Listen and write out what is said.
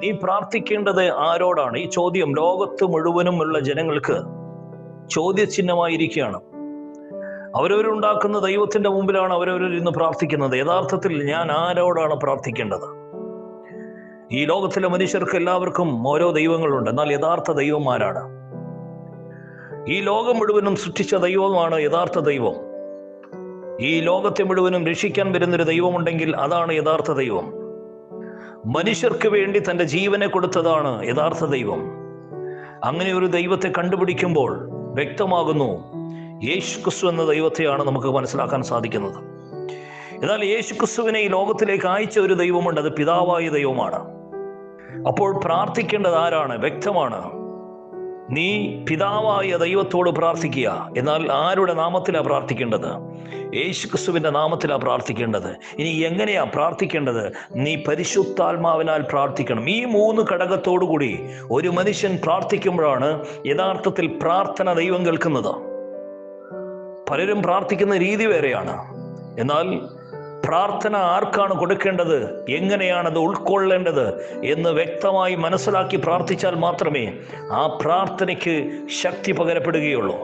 നീ പ്രാർത്ഥിക്കേണ്ടത് ആരോടാണ്? ഈ ചോദ്യം ലോകത്ത് മുഴുവനുമുള്ള ജനങ്ങൾക്ക് ചോദ്യചിഹ്നമായിരിക്കുകയാണ്. അവരവരുണ്ടാക്കുന്ന ദൈവത്തിന്റെ മുമ്പിലാണ് അവരവർ ഇന്ന് പ്രാർത്ഥിക്കുന്നത്. യഥാർത്ഥത്തിൽ ഞാൻ ആരോടാണ് പ്രാർത്ഥിക്കേണ്ടത്? ഈ ലോകത്തിലെ മനുഷ്യർക്ക് എല്ലാവർക്കും ഓരോ ദൈവങ്ങളുണ്ട്. എന്നാൽ യഥാർത്ഥ ദൈവം ആരാണ്? ഈ ലോകം മുഴുവനും സൃഷ്ടിച്ച ദൈവമാണ് യഥാർത്ഥ ദൈവം. ഈ ലോകത്തെ മുഴുവനും രക്ഷിക്കാൻ വരുന്നൊരു ദൈവമുണ്ടെങ്കിൽ അതാണ് യഥാർത്ഥ ദൈവം. മനുഷ്യർക്ക് വേണ്ടി തൻ്റെ ജീവനെ കൊടുത്തതാണ് യഥാർത്ഥ ദൈവം. അങ്ങനെ ഒരു ദൈവത്തെ കണ്ടുപിടിക്കുമ്പോൾ വ്യക്തമാകുന്നു യേശുക്രിസ്തു എന്ന ദൈവത്തെയാണ് നമുക്ക് മനസ്സിലാക്കാൻ സാധിക്കുന്നത്. എന്നാൽ യേശുക്രിസ്തുവിനെ ഈ ലോകത്തിലേക്ക് അയച്ച ഒരു ദൈവമുണ്ട്, അത് പിതാവായ ദൈവമാണ്. അപ്പോൾ പ്രാർത്ഥിക്കേണ്ടത് ആരാണ്? വ്യക്തമാണ്. നീ പിതാവായ ദൈവത്തോട് പ്രാർത്ഥിക്കുക. എന്നാൽ ആരുടെ നാമത്തിലാണ് പ്രാർത്ഥിക്കേണ്ടത്? യേശുക്രിസ്തുവിന്റെ നാമത്തിലാണ് പ്രാർത്ഥിക്കേണ്ടത്. ഇനി എങ്ങനെയാ പ്രാർത്ഥിക്കേണ്ടത്? നീ പരിശുദ്ധാത്മാവിനാൽ പ്രാർത്ഥിക്കണം. ഈ 3 ഘടകത്തോടുകൂടി ഒരു മനുഷ്യൻ പ്രാർത്ഥിക്കുമ്പോഴാണ് യഥാർത്ഥത്തിൽ പ്രാർത്ഥന ദൈവം കേൾക്കുന്നത്. പലരും പ്രാർത്ഥിക്കുന്ന രീതി വേറെയാണ്. എന്നാൽ പ്രാർത്ഥന ആർക്കാണ് കൊടുക്കേണ്ടത്, എങ്ങനെയാണത് ഉൾക്കൊള്ളേണ്ടത് എന്ന് വ്യക്തമായി മനസ്സിലാക്കി പ്രാർത്ഥിച്ചാൽ മാത്രമേ ആ പ്രാർത്ഥനയ്ക്ക് ശക്തി പകരപ്പെടുകയുള്ളൂ.